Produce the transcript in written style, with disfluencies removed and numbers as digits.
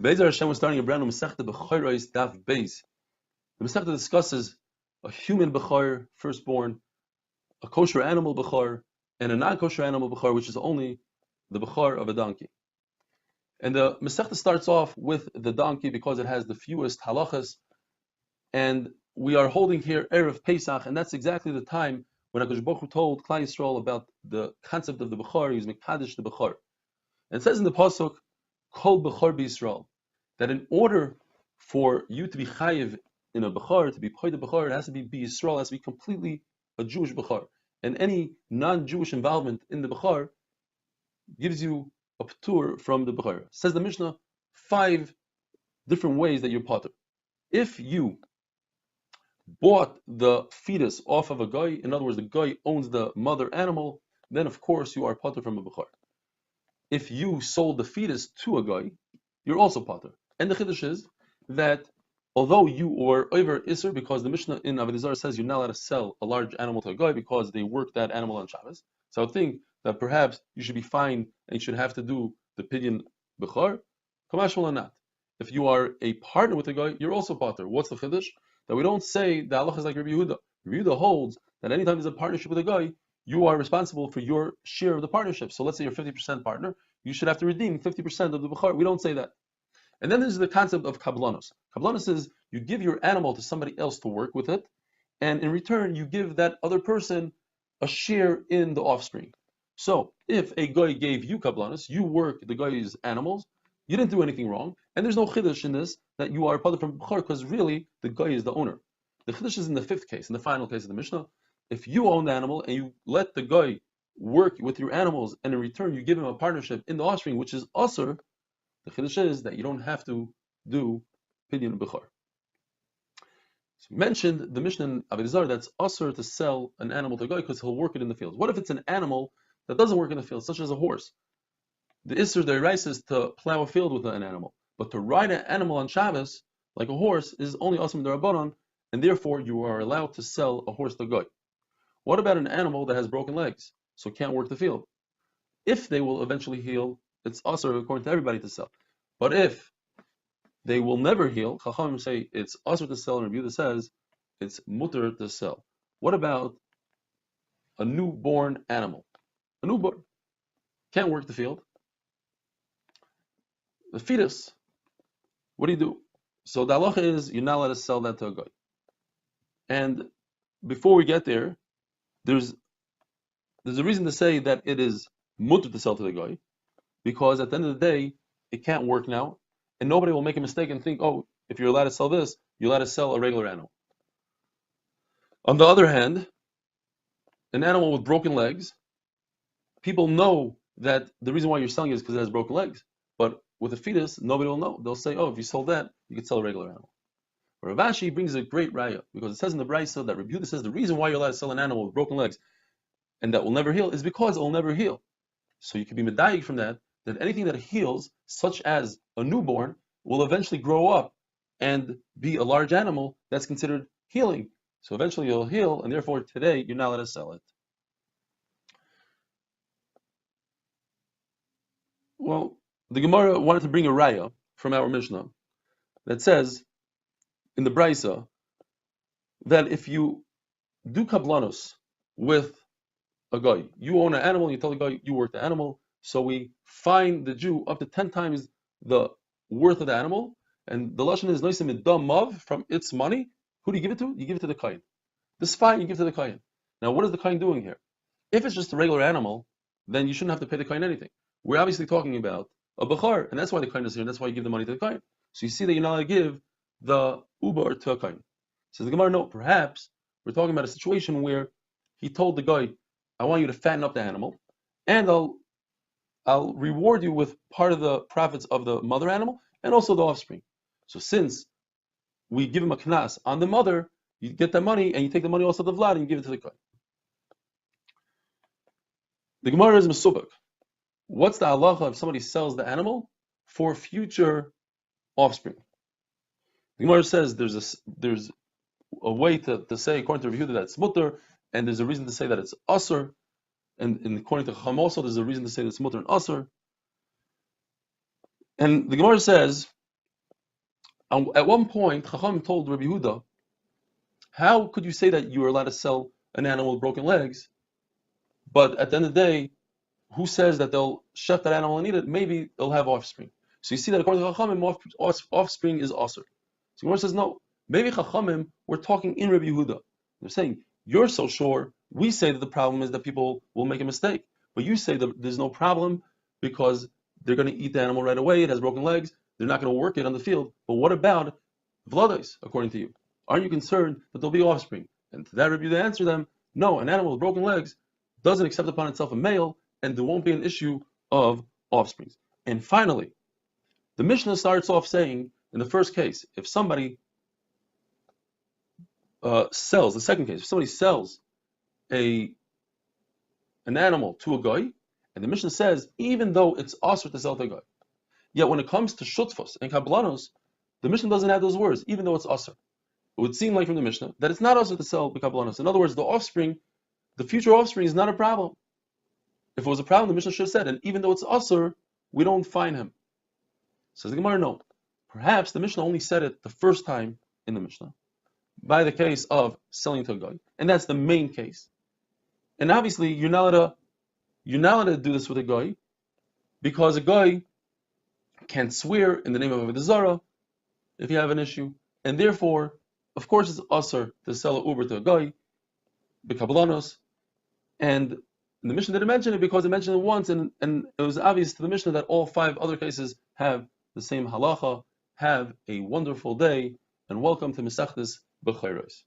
Be'ezer Hashem was starting a brand new Masechta Bechoros Daf Beis. The Masechta discusses a human Bechor, firstborn, a kosher animal Bechor, and a non-kosher animal Bechor, which is only the Bechor of a donkey. And the Masechta starts off with the donkey because it has the fewest halachas, and we are holding here Erev Pesach, and that's exactly the time when HaKadosh Baruch Hu told Klal Yisrael about the concept of the Bechor. He was Mekadesh the Bechor. And it says in the Pasuk, Kol Bechor B'Yisrael, that in order for you to be chayiv in a Bechor, to be Poyd Bechor, it has to be B'Yisrael, it has to be completely a Jewish Bechor. And any non-Jewish involvement in the Bechor gives you a p'tur from the Bechor. Says the Mishnah, 5 different ways that you're potter. If you bought the fetus off of a guy, in other words, the guy owns the mother animal, then of course you are potter from a Bechor. If you sold the fetus to a guy, you're also potter. And the chiddush is that although you were over Isser, because the Mishnah in Avodah Zarah says you're not allowed to sell a large animal to a guy because they work that animal on Shabbos. So I would think that perhaps you should be fine and you should have to do the pidyon bechor. Kamashmal or not. If you are a partner with a guy, you're also potter. What's the chiddush? That we don't say the halacha is like Rabbi Yehuda. Rabbi Yehuda holds that anytime there's a partnership with a guy, you are responsible for your share of the partnership. So let's say you're 50% partner, you should have to redeem 50% of the bechor. We don't say that. And then there's the concept of kablanos. Kablanos is you give your animal to somebody else to work with it, and in return you give that other person a share in the offspring. So if a guy gave you kablanos, you work the guy's animals, you didn't do anything wrong, and there's no chiddush in this that you are potter from bechor because really the guy is the owner. The chiddush is in the 5th case, in the final case of the Mishnah. If you own the animal and you let the guy work with your animals, and in return you give him a partnership in the offspring, which is asur, the chiddush is that you don't have to do pidyon bechor. So mentioned the Mishnah in Avodah Zarah that's asur to sell an animal to a guy because he'll work it in the fields. What if it's an animal that doesn't work in the field, such as a horse? The Isser, the Erais, is to plow a field with an animal, but to ride an animal on Shabbos like a horse is only asur d'Rabbanan, and therefore you are allowed to sell a horse to a guy. What about an animal that has broken legs, so can't work the field? If they will eventually heal, it's asur according to everybody to sell. But if they will never heal, Chachamim say it's asur to sell, and Rabbi Yehuda says it's mutter to sell. What about a newborn animal? A newborn can't work the field. The fetus, what do you do? So the halacha is you're not allowed to sell that to a guy. And before we get there, there's a reason to say that it is mutter to sell to the guy, because at the end of the day, it can't work now, and nobody will make a mistake and think, oh, if you're allowed to sell this, you're allowed to sell a regular animal. On the other hand, an animal with broken legs, people know that the reason why you're selling it is because it has broken legs. But with a fetus, nobody will know. They'll say, oh, if you sold that, you could sell a regular animal. Rav Ashi brings a great raya, because it says in the Brisa that Rabbi Yehuda says the reason why you're allowed to sell an animal with broken legs and that will never heal is because it will never heal. So you can be medayik from that anything that heals, such as a newborn, will eventually grow up and be a large animal that's considered healing. So eventually it'll heal, and therefore today you're not allowed to sell it. Well, the Gemara wanted to bring a raya from our Mishnah that says in the Brisa that if you do kablanos with a guy, you own an animal, and you tell the guy you work the animal, so we fine the Jew up to 10 times the worth of the animal, and the lashon is noisim midam mav, from its money. Who do you give it to? You give it to the kohen. This fine you give to the kohen. Now, what is the kohen doing here? If it's just a regular animal, then you shouldn't have to pay the kohen anything. We're obviously talking about a bechor, and that's why the kohen is here, and that's why you give the money to the kohen. So you see that you're not allowed to give the uber to a kohen. So the Gemara, no, perhaps we're talking about a situation where he told the guy, I want you to fatten up the animal, and I'll reward you with part of the profits of the mother animal and also the offspring. So since we give him a knas on the mother, you get that money and you take the money also to the vlad and you give it to the kohen. The Gemara is mesubak. What's the halacha if somebody sells the animal for future offspring? The Gemara says there's a way to say, according to Rabbi Yehuda, that it's mutter, and there's a reason to say that it's asur, and according to Chacham also, there's a reason to say that it's mutter and asur. And the Gemara says At one point, Chacham told Rabbi Yehuda, how could you say that you are allowed to sell an animal with broken legs, but at the end of the day, who says that they'll shech that animal and eat it? Maybe they'll have offspring. So you see that according to Chachamim, offspring is osur. So Gemara says, no, maybe Chachamim were talking in Rabbi Yehuda. They're saying, you're so sure, we say that the problem is that people will make a mistake. But you say that there's no problem because they're going to eat the animal right away, it has broken legs, they're not going to work it on the field. But what about Vlados, according to you? Aren't you concerned that there'll be offspring? And to that Rabbi Yehuda answered them, no, an animal with broken legs doesn't accept upon itself a male, and there won't be an issue of offspring. And finally, the Mishnah starts off saying, in the first case, if somebody sells, the second case, if somebody sells an animal to a guy, and the Mishnah says, even though it's asur to sell to a guy, yet when it comes to shutfos and kablanos, the Mishnah doesn't have those words, even though it's asur. It would seem like from the Mishnah that it's not asur to sell kablanos. In other words, the offspring, the future offspring is not a problem. If it was a problem, the Mishnah should have said, and even though it's asur, we don't fine him. Says the Gemara, no. Perhaps the Mishnah only said it the first time in the Mishnah, by the case of selling to a guy, and that's the main case. And obviously, you're not allowed to do this with a guy, because a guy can't swear in the name of Avodah Zarah if you have an issue, and therefore, of course, it's asur to sell an uber to a guy, b'kablanos, and the Mishnah didn't mention it because it mentioned it once, and it was obvious to the Mishnah that all 5 other cases have the same halacha. Have a wonderful day, and welcome to Masechtas Bechoros.